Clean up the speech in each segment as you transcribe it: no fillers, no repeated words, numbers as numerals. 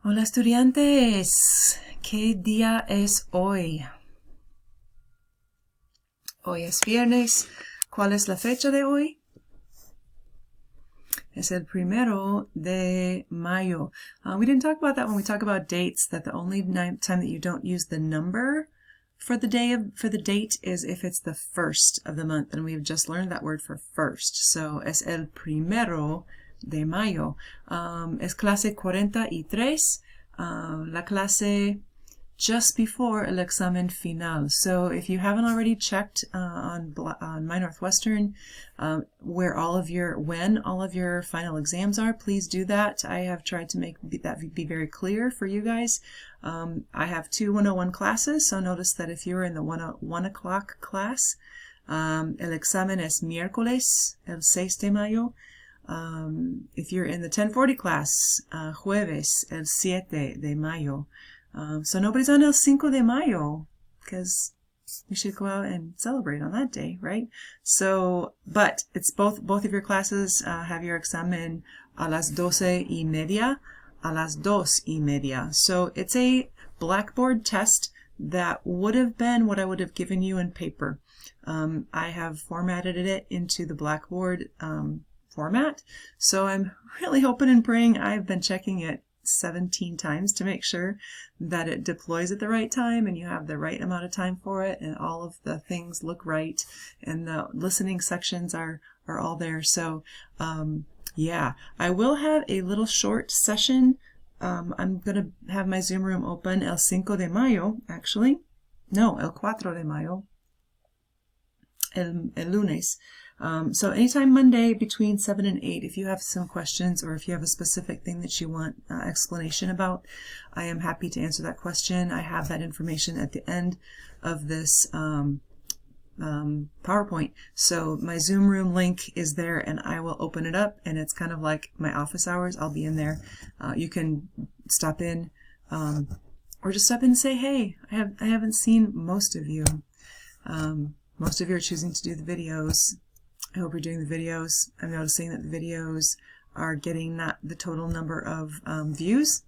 Hola estudiantes, ¿qué día es hoy? Hoy es viernes. ¿Cuál es la fecha de hoy? Es el 1 de mayo. We didn't talk about that when we talk about dates, that the only time that you don't use the number for the date is if it's the first of the month, and we've just learned that word for first. So es el 1 de mayo. Es clase 43, la clase just before el examen final. So if you haven't already checked on My Northwestern when all of your final exams are, please do that. I have tried to make that be very clear for you guys. I have 2 101 classes, so notice that if you're in the 1 o'clock class, el examen es miércoles, el 6 de mayo. If you're in the 1040 class, jueves, el 7 de mayo. So nobody's on el 5 de mayo, because you should go out and celebrate on that day, right? So, but it's both of your classes have your examen a las 12:30, a las 2:30. So it's a Blackboard test that would have been what I would have given you in paper. I have formatted it into the Blackboard format, so I'm really hoping and praying. I've been checking it 17 times to make sure that it deploys at the right time and you have the right amount of time for it and all of the things look right and the listening sections are all there. So yeah, I will have a little short session. I'm gonna have my Zoom room open el 5 de mayo, actually. No, el 4 de mayo. El lunes. So anytime Monday between 7 and 8, if you have some questions or if you have a specific thing that you want explanation about, I am happy to answer that question. I have that information at the end of this PowerPoint. So my Zoom room link is there and I will open it up, and it's kind of like my office hours. I'll be in there. You can stop in or just stop in and say, hey, I haven't seen most of you. Most of you are choosing to do the videos. I hope you're doing the videos. I'm noticing that the videos are getting not the total number of views.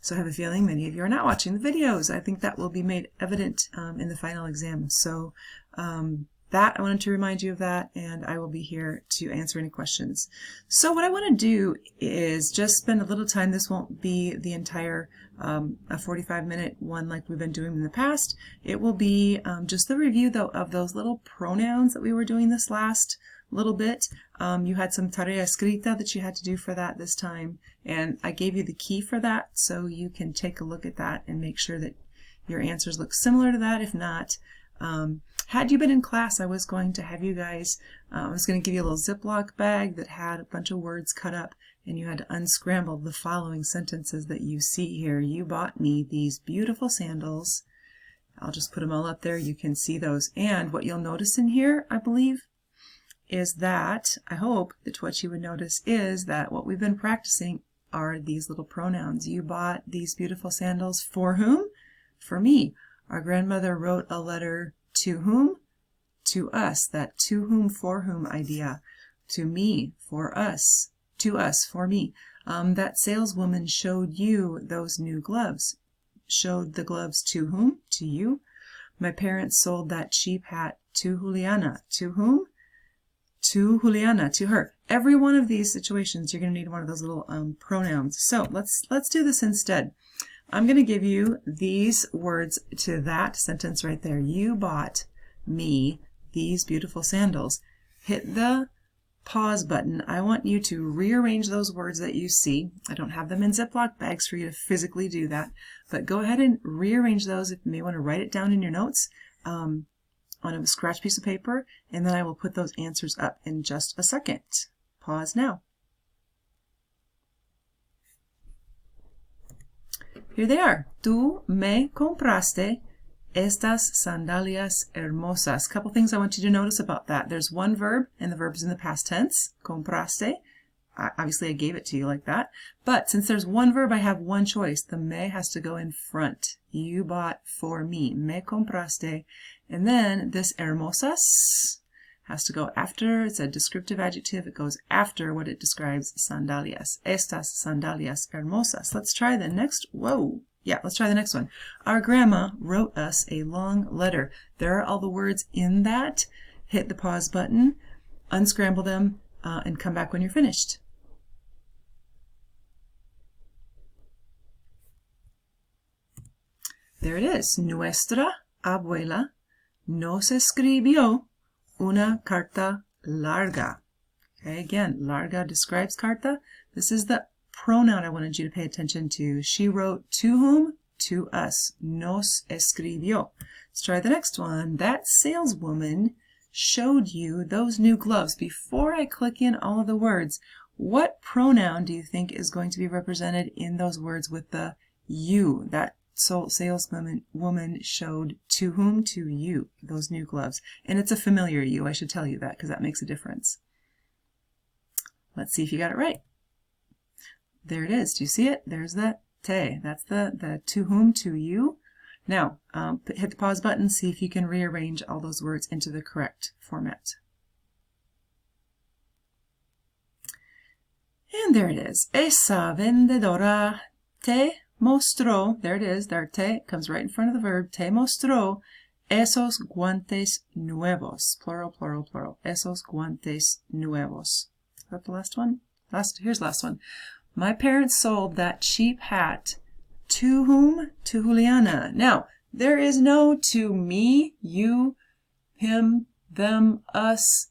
So I have a feeling many of you are not watching the videos. I think that will be made evident in the final exam. So that I wanted to remind you of that, and I will be here to answer any questions. So what I want to do is just spend a little time. This won't be the entire a 45-minute one like we've been doing in the past. It will be just the review though of those little pronouns that we were doing this last little bit. You had some tarea escrita that you had to do for that this time, and I gave you the key for that, so you can take a look at that and make sure that your answers look similar to that. If not, had you been in class, I was going to have you guys, I was going to give you a little Ziploc bag that had a bunch of words cut up, and you had to unscramble the following sentences that you see here. You bought me these beautiful sandals. I'll just put them all up there. You can see those. And what you'll notice in here, I believe, is that, I hope that what you would notice is that what we've been practicing are these little pronouns. You bought these beautiful sandals for whom? For me. Our grandmother wrote a letter to whom? To us. That to whom, for whom idea. To me, for us. To us, for me. That saleswoman showed you those new gloves. Showed the gloves to whom? To you. My parents sold that cheap hat to Juliana. To whom? To Juliana, to her. Every one of these situations, you're going to need one of those little pronouns. So let's do this instead. I'm going to give you these words to that sentence right there. You bought me these beautiful sandals. Hit the pause button. I want you to rearrange those words that you see. I don't have them in Ziploc bags for you to physically do that, but go ahead and rearrange those. If you may want to write it down in your notes on a scratch piece of paper, and then I will put those answers up in just a second. Pause now. Here they are. Tú me compraste estas sandalias hermosas. Couple things I want you to notice about that. There's one verb, and the verb's in the past tense. Compraste. Obviously, I gave it to you like that. But since there's one verb, I have one choice. The me has to go in front. You bought for me. Me compraste. And then this hermosas has to go after. It's a descriptive adjective. It goes after what it describes, sandalias. Estas sandalias hermosas. Let's try the next. Whoa. Yeah, let's try the next one. Our grandma wrote us a long letter. There are all the words in that. Hit the pause button, unscramble them, and come back when you're finished. There it is. Nuestra abuela nos escribió una carta larga. Okay, again, larga describes carta. This is the pronoun I wanted you to pay attention to. She wrote to whom? To us. Nos escribió. Let's try the next one. That saleswoman showed you those new gloves. Before I click in all of the words, what pronoun do you think is going to be represented in those words with the you? That saleswoman showed to whom? To you, those new gloves. And it's a familiar you. I should tell you that because that makes a difference. Let's see if you got it right. There it is. Do you see it? There's the te. That's the to whom, to you. Now, hit the pause button, see if you can rearrange all those words into the correct format. And there it is. Esa vendedora te mostró, there it is, there te comes right in front of the verb, te mostró esos guantes nuevos. Plural, plural, plural. Esos guantes nuevos. Is that the last one? Here's the last one. My parents sold that cheap hat to whom? To Juliana. Now, there is no to me, you, him, them, us,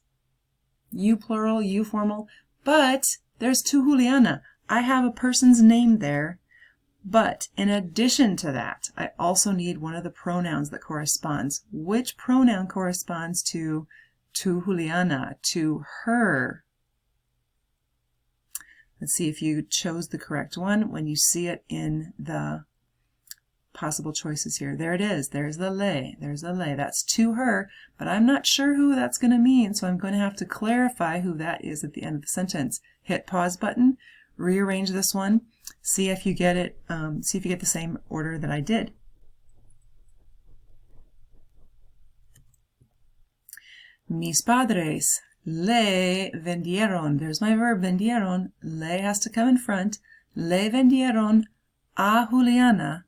you plural, you formal, but there's to Juliana. I have a person's name there, but in addition to that, I also need one of the pronouns that corresponds. Which pronoun corresponds to Juliana, to her? Let's see if you chose the correct one when you see it in the possible choices here. There it is. There's the le. There's the le. That's to her, but I'm not sure who that's going to mean, so I'm going to have to clarify who that is at the end of the sentence. Hit pause button, rearrange this one, see if you get it, see if you get the same order that I did. Mis padres le vendieron. There's my verb, vendieron. Le has to come in front. Le vendieron a Juliana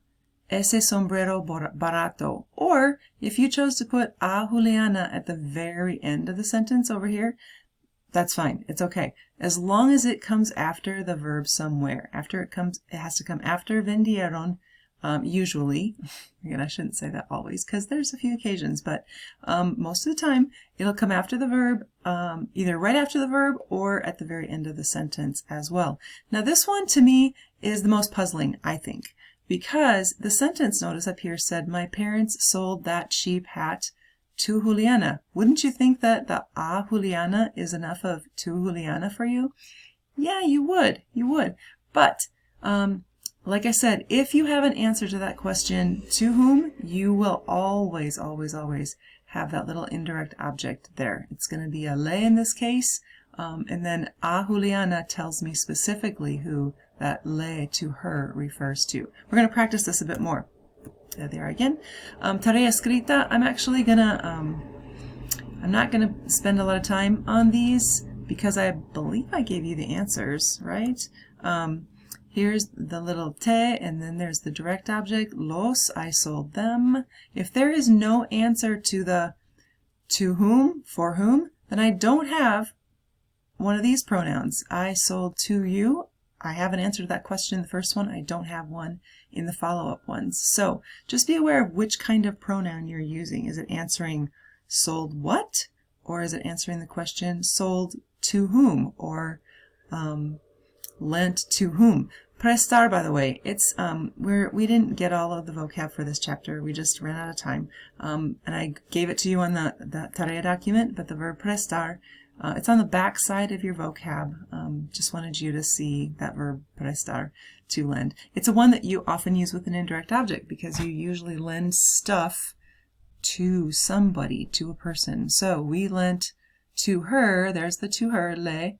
ese sombrero barato. Or if you chose to put a Juliana at the very end of the sentence over here, that's fine. It's okay. As long as it comes after the verb somewhere. It has to come after vendieron, usually. Again, I shouldn't say that always because there's a few occasions, but most of the time it'll come after the verb, either right after the verb or at the very end of the sentence as well. Now this one to me is the most puzzling, I think, because the sentence notice up here said, my parents sold that cheap hat to Juliana. Wouldn't you think that the a Juliana is enough of to Juliana for you? Yeah, you would. You would. But like I said, if you have an answer to that question, to whom, you will always, always, always have that little indirect object there. It's going to be a le in this case, and then a Juliana tells me specifically who that le to her refers to. We're going to practice this a bit more. There they are again. Tarea escrita, I'm actually going to, I'm not going to spend a lot of time on these because I believe I gave you the answers, right? Here's the little te, and then there's the direct object, los, I sold them. If there is no answer to the to whom, for whom, then I don't have one of these pronouns. I sold to you. I have an answer to that question in the first one. I don't have one in the follow-up ones. So just be aware of which kind of pronoun you're using. Is it answering sold what? Or is it answering the question sold to whom? Or lent to whom? Prestar, by the way, it's we didn't get all of the vocab for this chapter. We just ran out of time. And I gave it to you on the tarea document, but the verb prestar, it's on the back side of your vocab. Just wanted you to see that verb prestar, to lend. It's a one that you often use with an indirect object because you usually lend stuff to somebody, to a person. So we lent to her. There's the to her, le.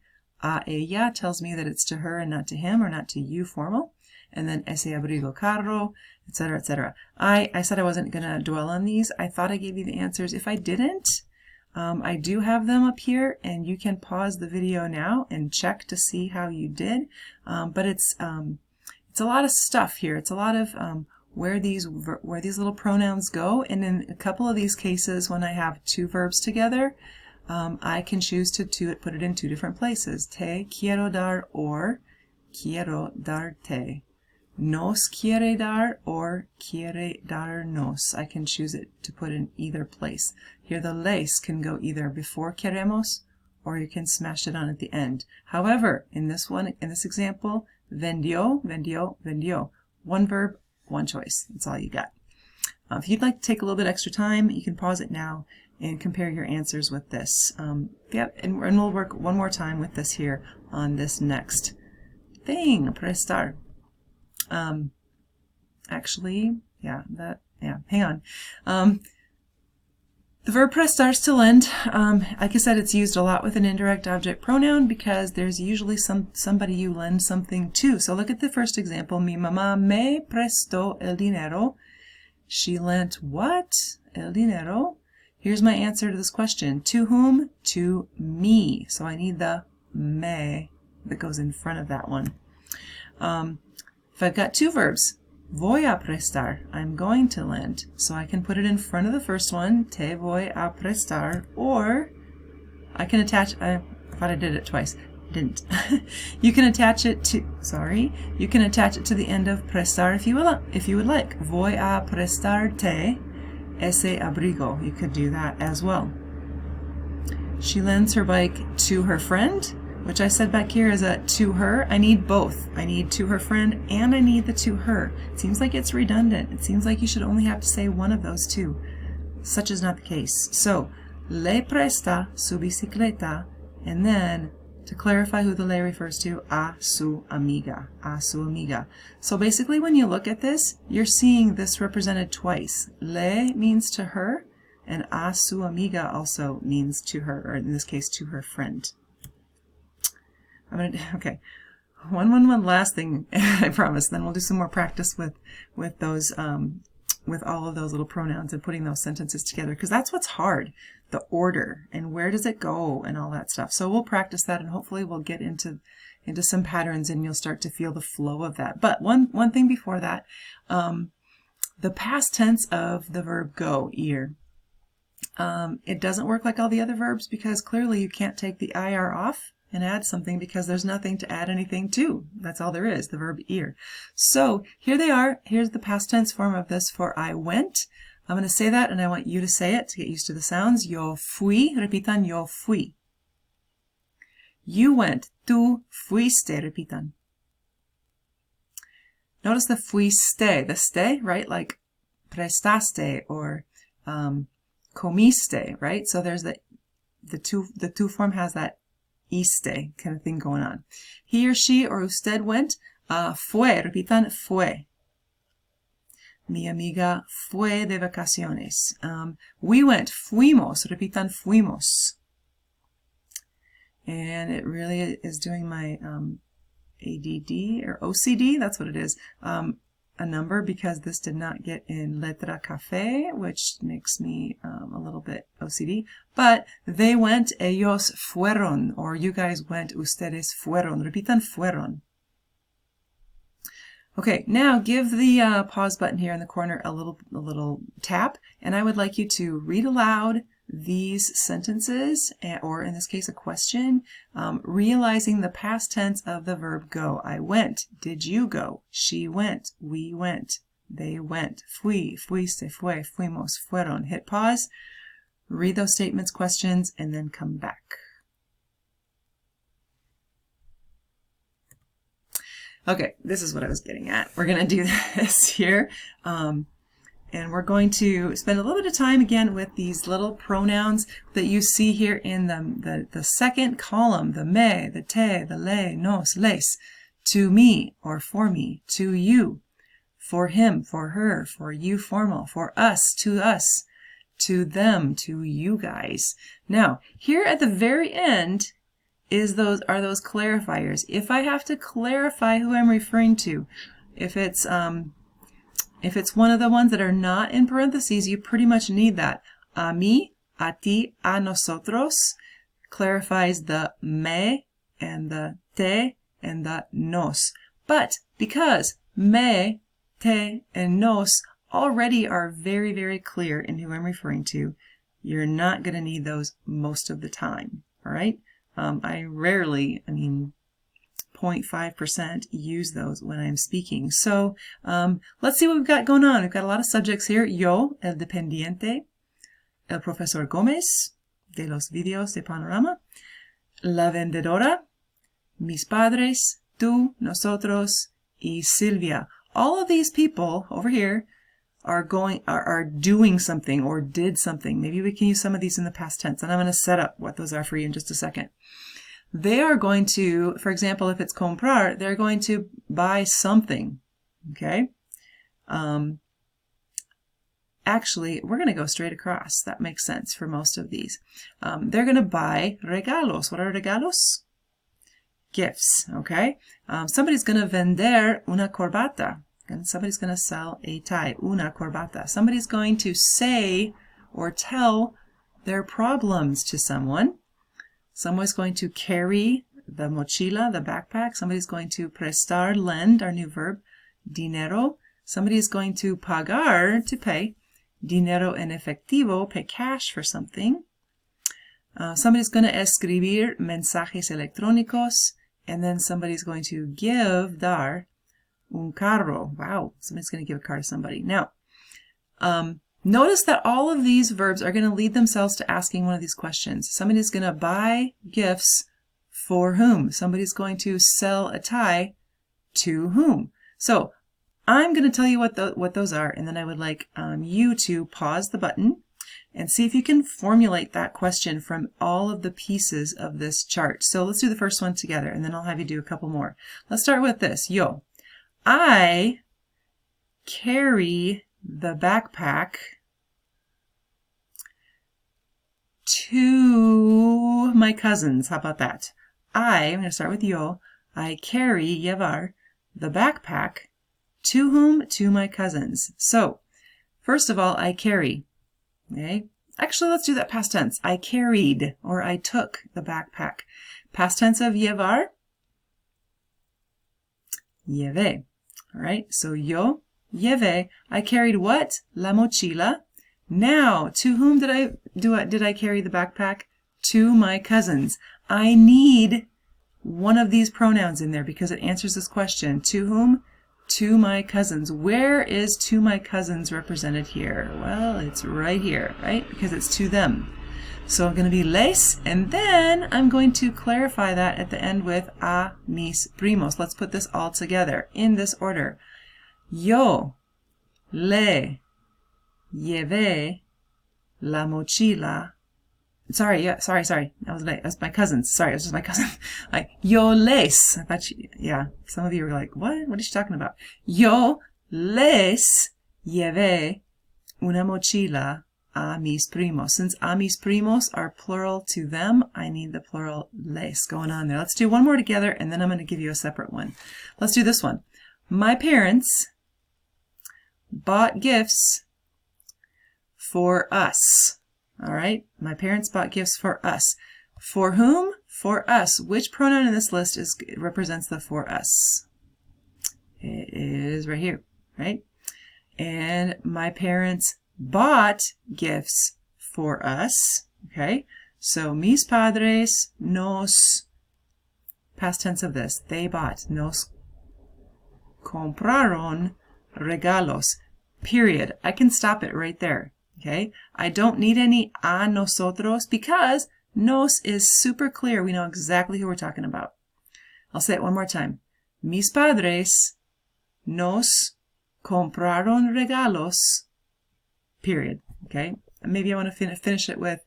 A ella tells me that it's to her and not to him, or not to you formal. And then ese abrigo carro, etc., etc. I said I wasn't going to dwell on these. I thought I gave you the answers. If I didn't, I do have them up here, and you can pause the video now and check to see how you did. But it's a lot of stuff here. It's a lot of where these little pronouns go, and in a couple of these cases, when I have two verbs together, I can choose to put it in two different places. Te quiero dar or quiero darte. Nos quiere dar or quiere darnos. I can choose it to put in either place. Here the les can go either before queremos or you can smash it on at the end. However, in this example, vendió, vendió, vendió. One verb, one choice. That's all you got. If you'd like to take a little bit extra time, you can pause it now and compare your answers with this. And we'll work one more time with this here on this next thing, prestar. Actually, hang on. The verb prestar is to lend. Like I said, it's used a lot with an indirect object pronoun because there's usually somebody you lend something to. So look at the first example. Mi mamá me prestó el dinero. She lent what? El dinero. Here's my answer to this question. To whom? To me. So I need the me that goes in front of that one. If I've got two verbs, voy a prestar, I'm going to lend. So I can put it in front of the first one, te voy a prestar, or I can attach, I thought I did it twice, didn't. You can attach it to, you can attach it to the end of prestar if you would like. Voy a prestarte ese abrigo. You could do that as well. She lends her bike to her friend, which I said back here is a to her. I need both. I need to her friend and I need the to her. It seems like it's redundant. It seems like you should only have to say one of those two. Such is not the case. So, le presta su bicicleta, and then to clarify who the le refers to, a su amiga. A su amiga. So basically when you look at this, you're seeing this represented twice. Le means to her, and a su amiga also means to her, or in this case to her friend. Okay, one last thing, I promise. Then we'll do some more practice with those with all of those little pronouns and putting those sentences together, because that's what's hard, the order and where does it go and all that stuff. So we'll practice that, and hopefully we'll get into some patterns and you'll start to feel the flow of that. But one thing before that, the past tense of the verb go, ir. It doesn't work like all the other verbs because clearly you can't take the IR off and add something because there's nothing to add anything to. That's all there is, the verb ir. So here they are. Here's the past tense form of this for I went. I'm going to say that and I want you to say it to get used to the sounds. Yo fui. Repitan, yo fui. You went. Tú fuiste. Repitan. Notice the fuiste. The ste, right? Like prestaste or comiste, right? So there's the two form has that iste kind of thing going on. He or she or usted went. Fue, repitan, fue. Mi amiga fue de vacaciones. We went, fuimos, repitan, fuimos. And it really is doing my ADD or OCD, that's what it is. A number because this did not get in letra café, which makes me a little bit OCD. But they went, ellos fueron, or you guys went, ustedes fueron. Repitan, fueron. Okay, now give the pause button here in the corner a little tap, and I would like you to read aloud these sentences, or in this case a question, realizing the past tense of the verb go. I went. Did you go? She went. We went. They went. Fui, fuiste, fue, fuimos, fueron. Hit pause, read those statements, questions, and then come back. Okay, this is what I was getting at. We're going to do this here. And we're going to spend a little bit of time again with these little pronouns that you see here in the second column, the me, the te, the le, nos, les, to me or for me, to you, for him, for her, for you formal, for us, to them, to you guys. Now, here at the very end are those clarifiers. If I have to clarify who I'm referring to, if it's one of the ones that are not in parentheses, you pretty much need that. A mí, A ti, a nosotros clarifies the me and the te and the nos. But because me, te, and nos already are very, very clear in who I'm referring to, you're not going to need those most of the time, all right? I rarely, 0.5% use those when I'm speaking. So let's see what we've got going on. We've got a lot of subjects here. Yo, el dependiente, el profesor Gómez, de los videos de Panorama, la vendedora, mis padres, tú, nosotros, y Silvia. All of these people over here are doing something or did something. Maybe we can use some of these in the past tense, and I'm going to set up what those are for you in just a second. They are going to, for example, if it's comprar, they're going to buy something, okay? Actually, we're going to go straight across. That makes sense for most of these. They're going to buy regalos. What are regalos? Gifts, okay? Somebody's going to vender una corbata. And somebody's going to sell a tie, una corbata. Somebody's going to say or tell their problems to someone. Someone's going to carry the mochila, the backpack. Somebody's going to prestar, lend, our new verb, dinero. Somebody's going to pagar, to pay. Dinero en efectivo, pay cash for something. Somebody's going to escribir mensajes electrónicos. And then somebody's going to give, dar, un carro. Wow, somebody's going to give a car to somebody. Now, notice that all of these verbs are going to lead themselves to asking one of these questions. Somebody's going to buy gifts for whom? Somebody's going to sell a tie to whom? So I'm going to tell you what those are, and then I would like you to pause the button and see if you can formulate that question from all of the pieces of this chart. So let's do the first one together, and then I'll have you do a couple more. Let's start with this. Yo. I carry the backpack to my cousins. How about that? I'm going to start with yo. I carry, llevar, the backpack to whom? To my cousins. So, first of all, I carry. Okay? Actually, let's do that past tense. I carried, or I took the backpack. Past tense of llevar? Llevé. All right, so yo llevé. I carried what? La mochila. Now, to whom did I carry the backpack? To my cousins. I need one of these pronouns in there because it answers this question. To whom? To my cousins. Where is to my cousins represented here? Well, it's right here, right? Because it's to them. So I'm going to be les, and then I'm going to clarify that at the end with a mis primos. Let's put this all together in this order. Yo le llevé la mochila. Sorry. That was my cousins. Sorry, it was just my cousin. Yo les. I thought some of you were like, what? What is she talking about? Yo les llevé una mochila a mis primos. Since a mis primos are plural to them, I need the plural les going on there. Let's do one more together, and then I'm going to give you a separate one. Let's do this one. My parents bought gifts for us. All right? My parents bought gifts for us. For whom? For us. Which pronoun in this list represents the for us? It is right here, right? And my parents bought gifts for us. Okay? So, mis padres nos, past tense of this, they bought, nos compraron regalos. Period. I can stop it right there. Okay? I don't need any a nosotros because nos is super clear. We know exactly who we're talking about. I'll say it one more time. Mis padres nos compraron regalos. Period. Okay? And maybe I want to finish it with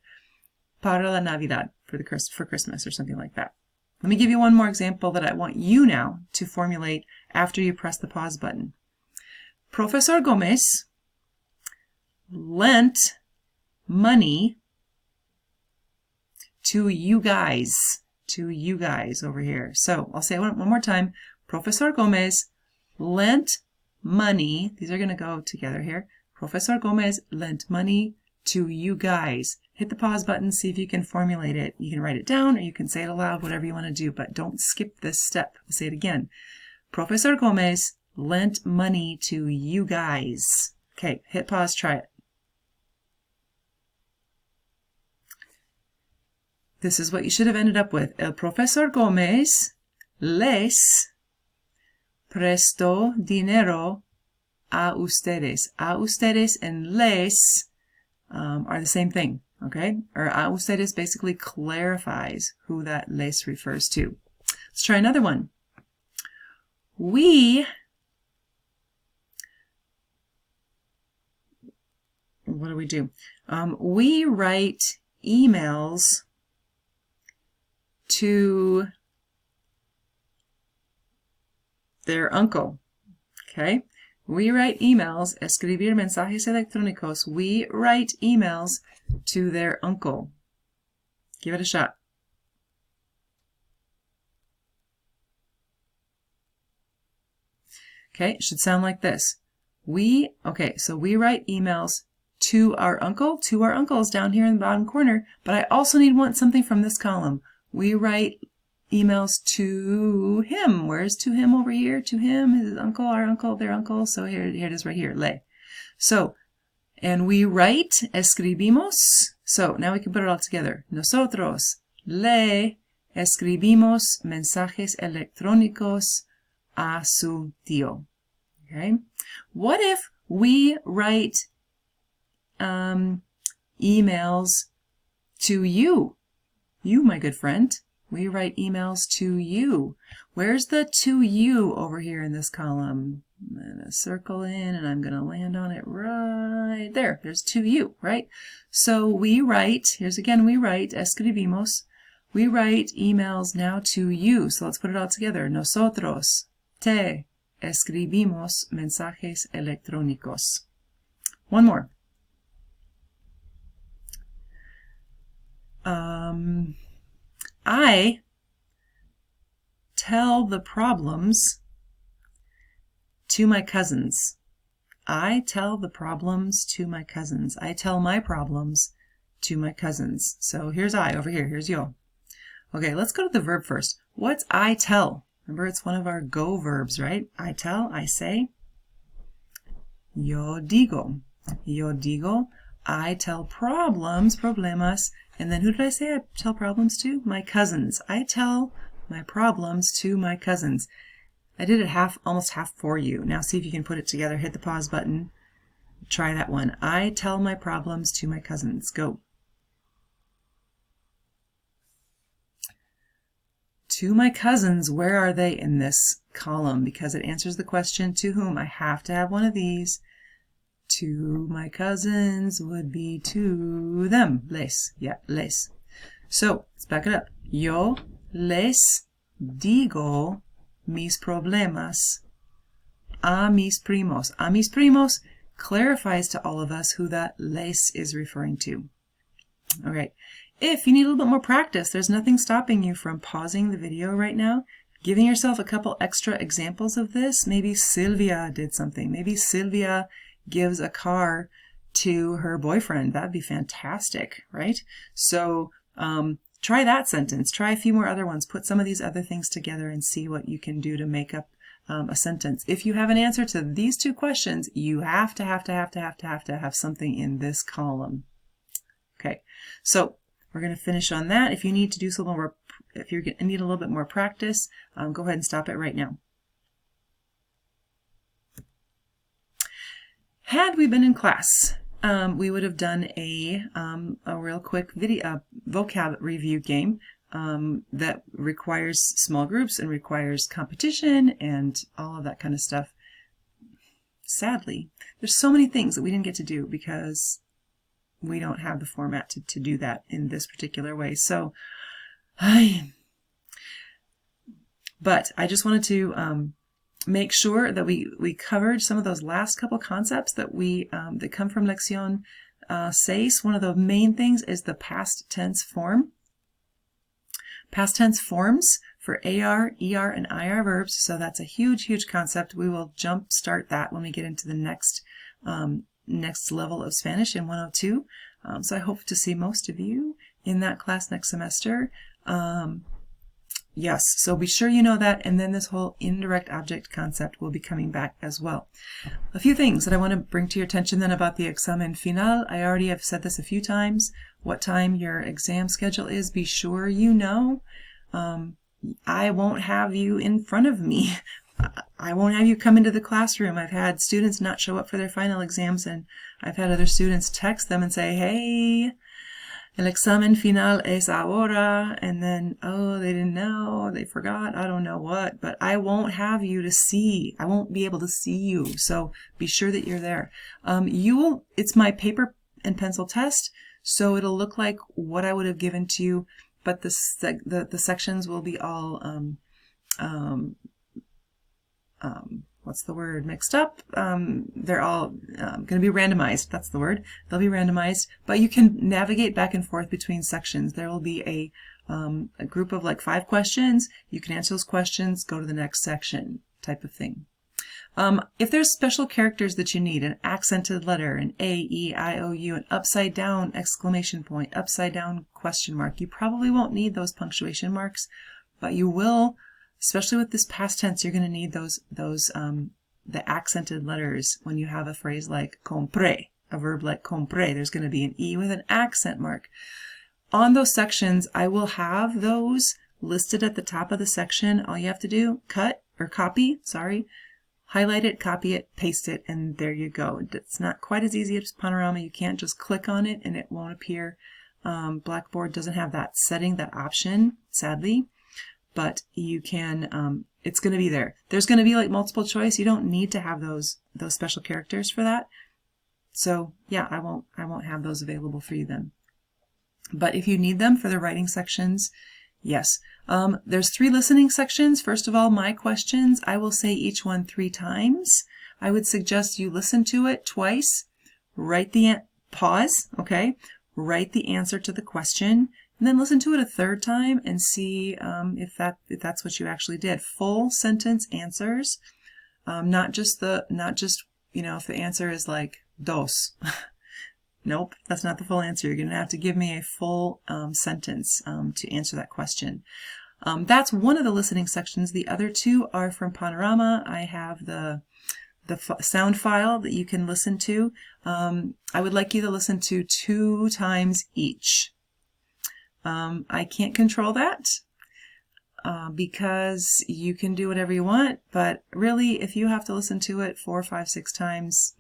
para la Navidad for Christmas or something like that. Let me give you one more example that I want you now to formulate after you press the pause button. Professor Gómez lent money to you guys over here. So I'll say it one more time. Professor Gómez lent money. These are going to go together here. Professor Gómez lent money to you guys. hit the pause button, see if you can formulate it. You can write it down or you can say it aloud, whatever you want to do, but don't skip this step. I'll say it again. Professor Gomez lent money to you guys. Okay, hit pause, try it. This is what you should have ended up with. El profesor Gomez les prestó dinero a ustedes. A ustedes and les are the same thing, okay? Or a ustedes basically clarifies who that les refers to. Let's try another one. What do we do? We write emails to their uncle, okay? We write emails, escribir mensajes electrónicos. We write emails to their uncle. Give it a shot. Okay, it should sound like this. So we write emails to our uncle. To our uncles down here in the bottom corner, but I also want something from this column. We write emails to him. Where's to him over here? To him, his uncle, our uncle, their uncle. So here it is right here, le. So, and we write, escribimos. So now we can put it all together. Nosotros le escribimos mensajes electrónicos a su tío. Okay. What if we write emails to you? You, my good friend. We write emails to you. Where's the to you over here in this column? I'm going to circle in and I'm going to land on it right there. There's to you, right? So we write, here's again, we write, escribimos. We write emails now to you. So let's put it all together. Nosotros te escribimos mensajes electrónicos. One more. I tell the problems to my cousins. I tell the problems to my cousins. I tell my problems to my cousins. So here's I over here. Here's yo. Okay, let's go to the verb first. What's I tell? Remember, it's one of our go verbs, right? I tell, I say. Yo digo. Yo digo. I tell problemas. And then who did I say I tell problems to? My cousins. I tell my problems to my cousins. I did it almost half for you. Now see if you can put it together. Hit the pause button. Try that one. I tell my problems to my cousins. Go. To my cousins, where are they in this column? Because it answers the question, to whom? I have to have one of these. To my cousins would be to them. Les. Yeah, les. So, let's back it up. Yo les digo mis problemas a mis primos. A mis primos clarifies to all of us who that les is referring to. All right. If you need a little bit more practice, there's nothing stopping you from pausing the video right now, giving yourself a couple extra examples of this. Maybe Sylvia did something. Maybe Sylvia gives a car to her boyfriend. That'd be fantastic, right? So try that sentence. Try a few more other ones. Put some of these other things together and see what you can do to make up a sentence. If you have an answer to these two questions, you have to have something in this column. Okay, so we're going to finish on that. If you need to do some more, if you need a little bit more practice, go ahead and stop it right now. Had we been in class, we would have done a real quick video vocab review game that requires small groups and requires competition and all of that kind of stuff. Sadly, there's so many things that we didn't get to do because we don't have the format to do that in this particular way. So, but I just wanted to make sure that we covered some of those last couple concepts that that come from Lección 6. One of the main things is the past tense form. Past tense forms for AR, ER, and IR verbs. So that's a huge concept. We will jump start that when we get into the next level of Spanish in 102. So I hope to see most of you in that class next semester. Yes, so be sure you know that, and then this whole indirect object concept will be coming back as well. A few things that I want to bring to your attention then about the examen final. I already have said this a few times. What time your exam schedule is, be sure you know. I won't have you in front of me. I won't have you come into the classroom. I've had students not show up for their final exams, and I've had other students text them and say, hey, el examen final es ahora, and then, oh, they didn't know, they forgot, I don't know what, but I won't have you to see. I won't be able to see you, so be sure that you're there. It's my paper and pencil test, so it'll look like what I would have given to you, but the sections will be all, what's the word, mixed up. They're all going to be randomized. That's the word. They'll be randomized, but you can navigate back and forth between sections. There will be a group of like 5 questions. You can answer those questions, go to the next section type of thing. If there's special characters that you need, an accented letter, an A, E, I, O, U, an upside down exclamation point, upside down question mark, you probably won't need those punctuation marks, but you will. Especially with this past tense, you're going to need the accented letters when you have a phrase like compre, a verb like compre. There's going to be an E with an accent mark. On those sections, I will have those listed at the top of the section. All you have to do, highlight it, copy it, paste it, and there you go. It's not quite as easy as Panorama. You can't just click on it and it won't appear. Blackboard doesn't have that setting, that option, sadly. But you can, it's going to be there. There's going to be like multiple choice. You don't need to have those special characters for that. So yeah, I won't have those available for you then. But if you need them for the writing sections, yes. There's 3 listening sections. First of all, my questions. I will say each one 3 times. I would suggest you listen to it twice. Pause, okay? Write the answer to the question. And then listen to it a 3rd time and see if that's what you actually did. Full sentence answers, not just if the answer is like dos. Nope, that's not the full answer. You're going to have to give me a full sentence to answer that question. That's one of the listening sections. The other 2 are from Panorama. I have the sound file that you can listen to. I would like you to listen to 2 times each. I can't control that because you can do whatever you want, but really if you have to listen to it 4, 5, 6 times,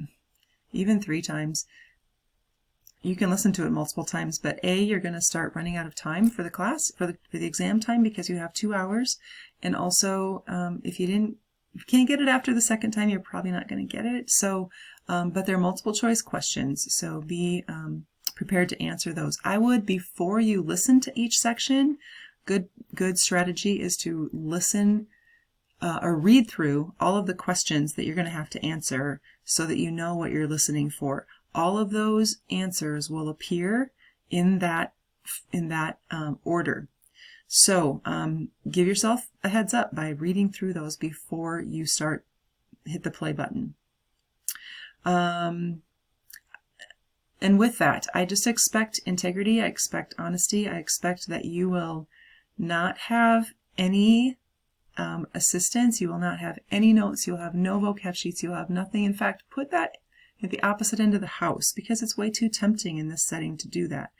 even 3 times, you can listen to it multiple times, but you're going to start running out of time for the class, for the exam time, because you have 2 hours, and also if you can't get it after the 2nd time, you're probably not going to get it. So, but they're multiple choice questions, so be prepared to answer those. I would, before you listen to each section, good strategy is to listen or read through all of the questions that you're going to have to answer so that you know what you're listening for. All of those answers will appear in that order. So give yourself a heads up by reading through those before you hit the play button. And with that, I just expect integrity, I expect honesty, I expect that you will not have any assistance, you will not have any notes, you'll have no vocab sheets, you'll have nothing. In fact, put that at the opposite end of the house because it's way too tempting in this setting to do that.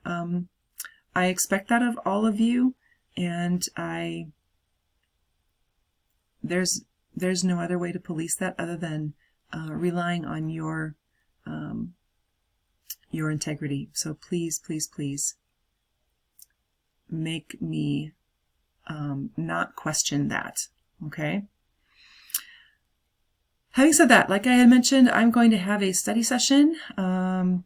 I expect that of all of you, and there's no other way to police that other than relying on your integrity. So please, please, please make me not question that, okay? Having said that, like I had mentioned, I'm going to have a study session el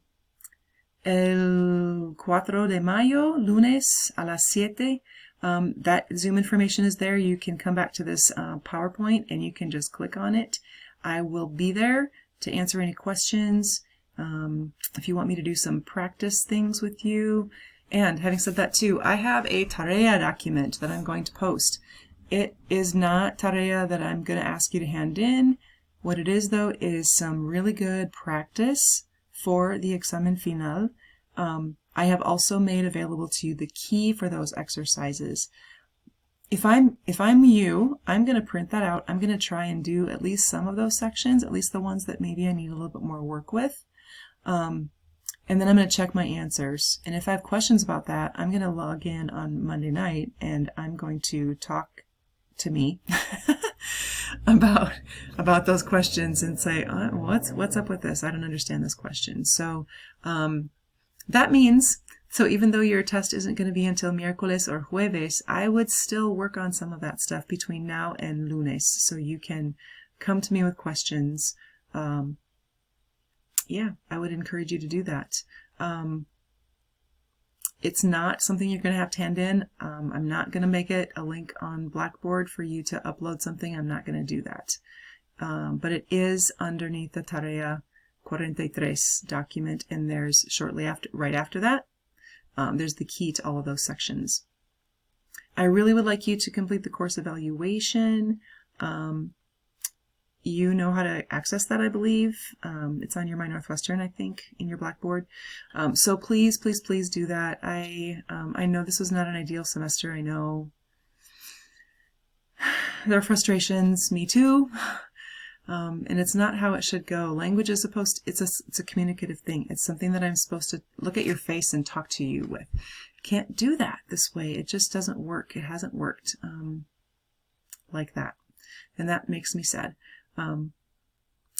4 de mayo, lunes a las 7. That Zoom information is there. You can come back to this PowerPoint and you can just click on it. I will be there to answer any questions. If you want me to do some practice things with you. And having said that too, I have a tarea document that I'm going to post. It is not tarea that I'm going to ask you to hand in. What it is though is some really good practice for the examen final. I have also made available to you the key for those exercises. If I'm you, I'm going to print that out. I'm going to try and do at least some of those sections, at least the ones that maybe I need a little bit more work with. And then I'm going to check my answers. And if I have questions about that, I'm going to log in on Monday night and I'm going to talk to me about those questions and say, what's up with this? I don't understand this question. So that means, so even though your test isn't going to be until miércoles or jueves, I would still work on some of that stuff between now and lunes. So you can come to me with questions. Yeah, I would encourage you to do that. It's not something you're going to have to hand in. I'm not going to make it a link on Blackboard for you to upload something. I'm not going to do that. But it is underneath the Tarea 43 document, and there's right after that, there's the key to all of those sections. I really would like you to complete the course evaluation. You know how to access that, I believe. It's on your My Northwestern, I think, in your Blackboard. So please, please, please do that. I know this was not an ideal semester. I know there are frustrations. Me too. And it's not how it should go. Language is it's a communicative thing. It's something that I'm supposed to look at your face and talk to you with. Can't do that this way. It just doesn't work. It hasn't worked like that. And that makes me sad.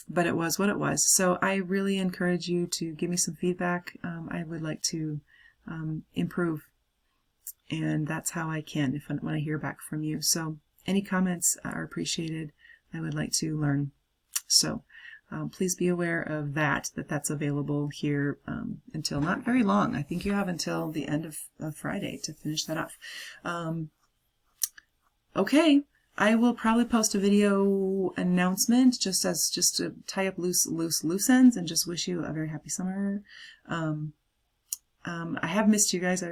But it was what it was. So I really encourage you to give me some feedback. I would like to improve. And that's how I can when I hear back from you. So any comments are appreciated. I would like to learn. So please be aware of that's available here until not very long. I think you have until the end of Friday to finish that off. Okay. I will probably post a video announcement just to tie up loose ends and just wish you a very happy summer. I have missed you guys.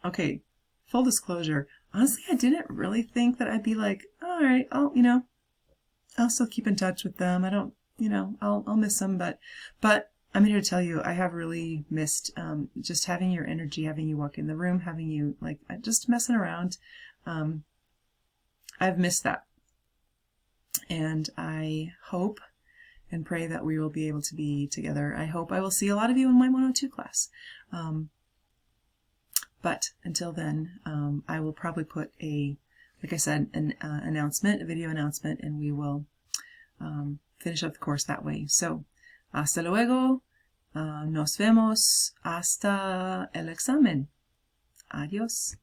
Okay, full disclosure. Honestly, I didn't really think that I'd be like, all right, I'll still keep in touch with them. I don't, I'll miss them, but I'm here to tell you, I have really missed just having your energy, having you walk in the room, having you just messing around. I've missed that. And I hope and pray that we will be able to be together. I hope I will see a lot of you in my 102 class. But until then, I will probably put like I said, a video announcement, and we will finish up the course that way. So, hasta luego. Nos vemos hasta el examen. Adiós.